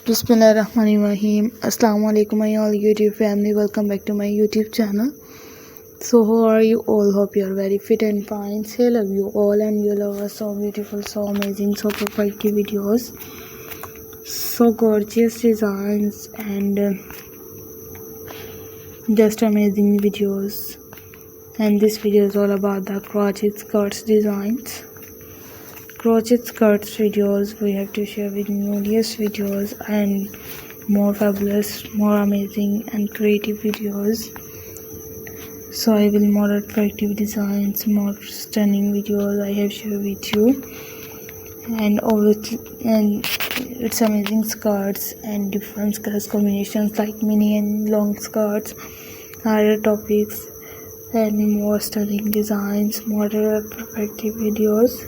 Bismillahirrahmanirrahim. Assalamu alaikum my all YouTube family. Welcome back to my YouTube channel. So how are you all? Hope you are very fit and fine. Say love you all and you love us. So beautiful, so amazing, so perfect videos, so gorgeous designs and just amazing videos. And this video is all about the crochet skirts designs. Crochet skirts videos we have to share with newest videos and more fabulous, more amazing and creative videos. So I will more attractive designs, more stunning videos I have shared with you, and it's amazing skirts and different colors combinations like mini and long skirts, other topics and more stunning designs, more attractive videos.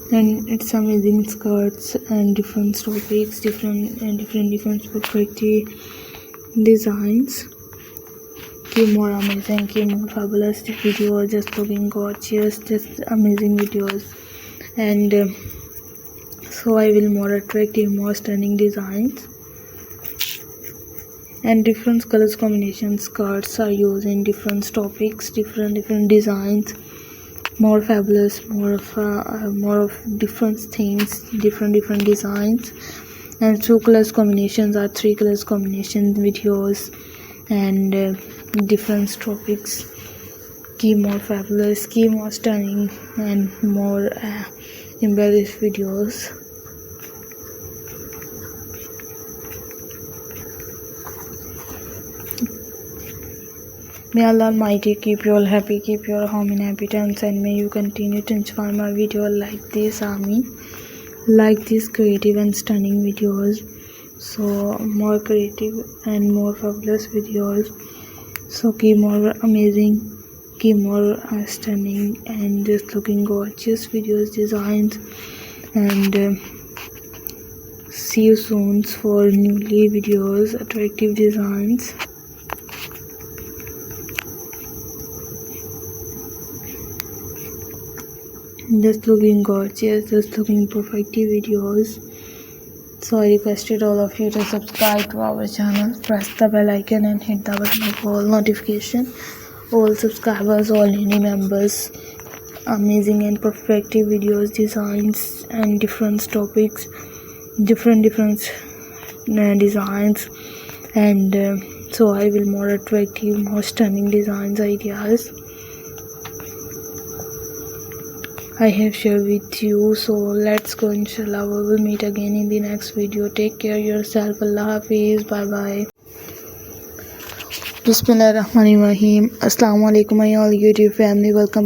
And it's amazing skirts and different topics, different perfect designs. Keep more amazing, keep more fabulous videos, just looking gorgeous, just amazing videos. And so I will more attractive, more stunning designs and different colors combinations. Skirts are used in different topics, different designs, more fabulous, more of different things, different designs. And two colors combinations are three colors combination videos and different topics. Keep more fabulous, keep more stunning and more embellished videos. May Allah Almighty keep you all happy, keep your home in happy times, and may you continue to inspire my video like this. Ameen. Like these creative and stunning videos. So more creative and more fabulous videos. So keep more amazing, keep more stunning and just looking gorgeous videos, designs, and see you soon for newly videos, attractive designs. Just looking gorgeous, just looking perfect videos. So I requested all of you to subscribe to our channel, press the bell icon and hit the button for all notification. All subscribers, all new members, amazing and perfect videos, designs and different topics, different designs. And so I will more attractive, more stunning designs ideas I have shared with you. So let's go, inshallah. We will meet again in the next video. Take care yourself. Allah Hafiz. Bye bye. Bismillahirrahmanirrahim. Assalamu alaikum my all YouTube family. Welcome.